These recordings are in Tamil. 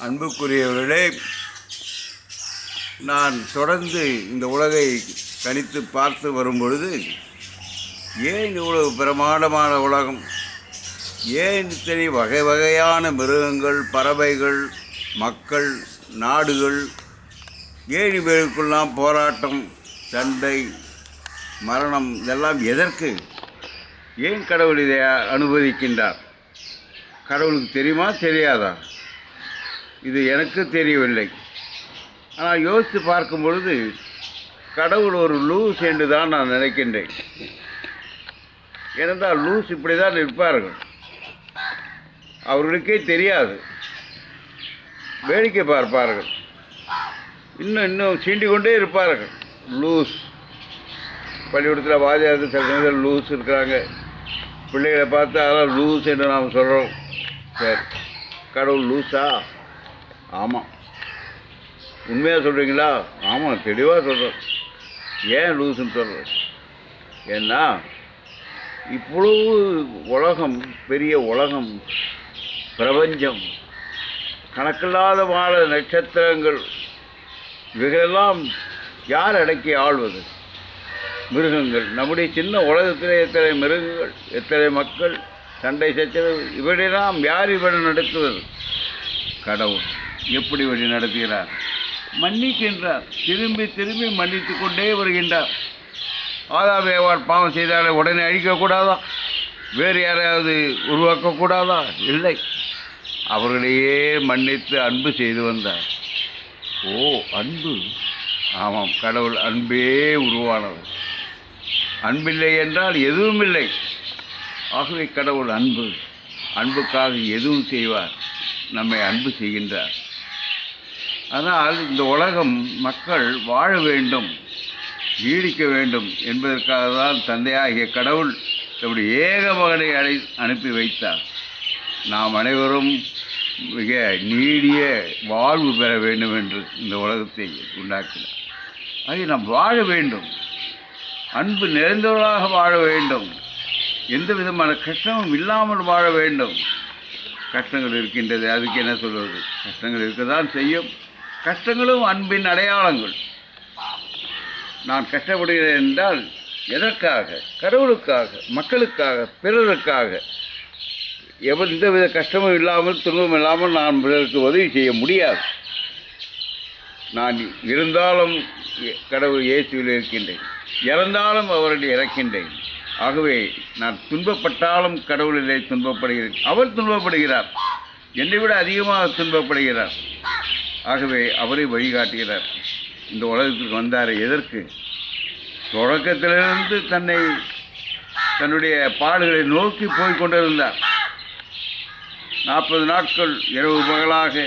அன்புக்குரியவர்களே, நான் தொடர்ந்து இந்த உலகை கணித்து பார்த்து வரும்பொழுது, ஏன் இவ்வளவு பிரமாண்டமான உலகம், ஏன் இத்தனை வகை வகையான மிருகங்கள், பறவைகள், மக்கள், நாடுகள், ஏன் இவர்களுக்கெல்லாம் போராட்டம், சண்டை, மரணம், இதெல்லாம் எதற்கு? ஏன் கடவுள் இதை அனுமதிக்கின்றார்? கடவுளுக்கு தெரியுமா தெரியாதா? இது எனக்கு தெரியவில்லை. ஆனால் யோசித்து பார்க்கும் பொழுது கடவுள் ஒரு லூஸ் என்று தான் நான் நினைக்கின்றேன். ஏனென்றால் லூஸ் இப்படி தான் இருப்பார்கள், அவர்களுக்கே தெரியாது, வேடிக்கை பார்ப்பார்கள், இன்னும் சீண்டிக் கொண்டே இருப்பார்கள். லூஸ் பள்ளிக்கூடத்தில் வாதியாருக்கு சில சமயத்தில் லூஸ் இருக்கிறாங்க, பிள்ளைகளை பார்த்து அதெல்லாம் லூஸ் என்று நாம் சொல்கிறோம். சரி, கடவுள் லூஸா? ஆமாம். உண்மையாக சொல்கிறீங்களா? ஆமாம், தெளிவாக சொல்கிறோம். ஏன் லூஸுன்னு சொல்கிறோம்? ஏன்னா இவ்வளவு உலகம், பெரிய உலகம், பிரபஞ்சம், கணக்கில்லாத வாழ நட்சத்திரங்கள், இவைகளெல்லாம் யார் அடக்கி ஆள்வது? மிருகங்கள். நம்முடைய சின்ன உலகத்திலே எத்தனை மிருகங்கள், எத்தனை மக்கள், சண்டை சச்சரவு, இவரையெல்லாம் யார் இவரை நடத்துவது? கடவுள். எப்படி வழி நடத்துகிறார்? மன்னிக்கின்றார். திரும்பி திரும்பி மன்னித்து கொண்டே வருகின்றார். ஆதாம் ஏவாள் பாவம் செய்தாலே உடனே அழிக்கக்கூடாதா? வேறு யாரையாவது உருவாக்கக்கூடாதா? இல்லை, அவர்களையே மன்னித்து அன்பு செய்து வந்தார். ஓ, அன்பு! ஆமாம், கடவுள் அன்பே உருவானவர். அன்பில்லை என்றால் எதுவும் இல்லை. ஆகவே கடவுள் அன்பு. அன்புக்காக எதுவும் செய்வார், நம்மை அன்பு செய்கின்றார். ஆனால் இந்த உலகம், மக்கள் வாழ வேண்டும், நீடிக்க வேண்டும் என்பதற்காக தான் தந்தையாகிய கடவுள் தம்முடைய ஏக மகனை அனுப்பி வைத்தார். நாம் அனைவரும் மிக நீடிய வாழ்வு பெற வேண்டும் என்று இந்த உலகத்தை உண்டாக்கினார். ஆகவே நாம் வாழ வேண்டும், அன்பு நிறைந்தவர்களாக வாழ வேண்டும், எந்த விதமான கஷ்டமும் இல்லாமல் வாழ வேண்டும். கஷ்டங்கள் இருக்கின்றது, அதுக்கு என்ன சொல்வது? கஷ்டங்கள் இருக்க தான் செய்யும். கஷ்டங்களும் அன்பின் அடையாளங்கள். நான் கஷ்டப்படுகிறேன் என்றால் எதற்காக? கடவுளுக்காக, மக்களுக்காக, பிறருக்காக. எந்தவித கஷ்டமும் இல்லாமல், துன்பமும் இல்லாமல் நான் பிறருக்கு உதவி செய்ய முடியாது. நான் இருந்தாலும் கடவுள் இயேசுவில் இருக்கின்றேன், இறந்தாலும் அவருடைய இறக்கின்றேன். ஆகவே நான் துன்பப்பட்டாலும் கடவுளிலே துன்பப்படுகிறேன். அவர் துன்பப்படுகிறார், என்னை விட அதிகமாக துன்பப்படுகிறார். ஆகவே அவரை வழிகாட்டுகிறார். இந்த உலகத்துக்கு வந்தார் எதற்கு? தொடக்கத்திலிருந்து தன்னுடைய பாடுகளை நோக்கி போய்கொண்டிருந்தார். 40 நாட்கள் இரவு பகலாக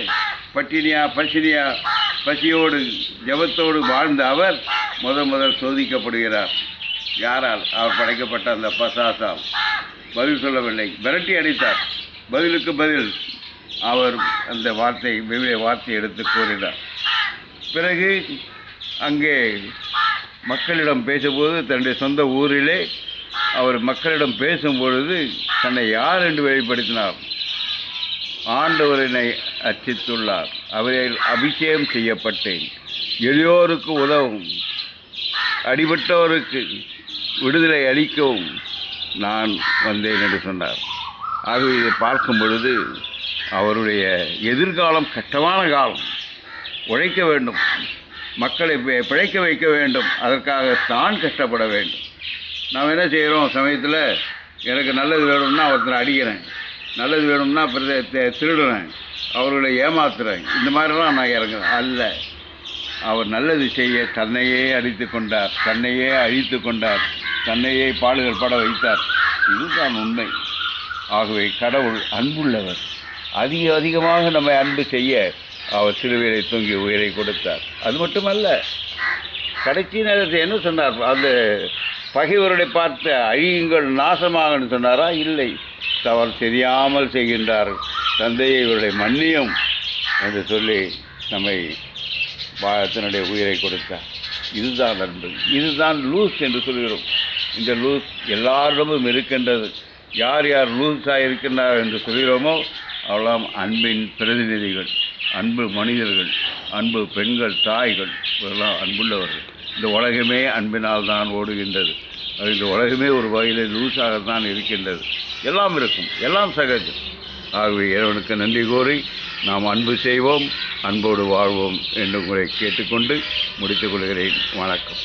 பசியோடு ஜபத்தோடு வாழ்ந்த அவர் முதல் சோதிக்கப்படுகிறார். யாரால்? அவர் படைக்கப்பட்ட அந்த பசாசால். பதில் சொல்லவில்லை, விரட்டி அடித்தார். பதிலுக்கு பதில் அவர் அந்த வார்த்தை எடுத்து கூறினார். பிறகு அங்கே மக்களிடம் பேசும்போது, தன்னுடைய சொந்த ஊரிலே அவர் மக்களிடம் பேசும்பொழுது தன்னை யார் என்று வெளிப்படுத்தினார். ஆண்டவரினை அர்ச்சித்துள்ளார், அவரில் அபிஷேகம் செய்யப்பட்டேன், எளியோருக்கு உதவும், அடிபட்டோருக்கு விடுதலை அளிக்கவும் நான் வந்தேன் என்று சொன்னார். ஆகவே இதை பார்க்கும் பொழுது அவருடைய எதிர்காலம் கஷ்டமான காலம். உழைக்க வேண்டும், மக்களை பிழைக்க வைக்க வேண்டும், அதற்காக தான் கஷ்டப்பட வேண்டும். நாம் என்ன செய்கிறோம்? சமயத்தில் எனக்கு நல்லது வேணும்னா ஒருத்தரை அடிக்கிறேன், நல்லது வேணும்னா திருடுறேன், அவர்களை ஏமாத்துறேன், இந்த மாதிரிலாம் நான் இறங்குறேன். அல்ல, அவர் நல்லது செய்ய தன்னையே அடித்து கொண்டார், தன்னையே அழித்து கொண்டார், தன்னையே பாடுகள் பட வைத்தார். இதுதான் உண்மை. ஆகவே கடவுள் அன்புள்ளவர். அதிகமாக நம்மை அன்பு செய்ய அவர் சிலுவையிலே தொங்கி உயிரை கொடுத்தார். அது மட்டுமல்ல, கடைசி நேரத்தை என்ன சொன்னார்? அந்த பகைவர்களை பார்த்து அழியுங்கள், நாசமாகன்னு சொன்னாரா? இல்லை, தவறு தெரியாமல் செய்கின்றார், தந்தையை இவருடைய மன்னியும் என்று சொல்லி நம்மை தன்னுடைய உயிரை கொடுத்தார். இதுதான் அன்பு, இதுதான் லூஸ் என்று சொல்கிறோம். இந்த லூஸ் எல்லாரிடமும் இருக்கின்றது. யார் யார் லூஸாக இருக்கின்றார் என்று சொல்கிறோமோ அவெல்லாம் அன்பின் பிரதிநிதிகள். அன்பு மனிதர்கள், அன்பு பெண்கள், தாய்கள், இவரெல்லாம் அன்புள்ளவர்கள். இந்த உலகமே அன்பினால் தான் ஓடுகின்றது. இந்த உலகமே ஒரு வகையில் லூசாகத்தான் இருக்கின்றது. எல்லாம் இருக்கும், எல்லாம் சகஜம். ஆகவே இறைவனுக்கு நன்றி கூறி நாம் அன்பு செய்வோம், அன்போடு வாழ்வோம் என்று உங்களை கேட்டுக்கொண்டு முடித்துக் கொள்கிறேன். வணக்கம்.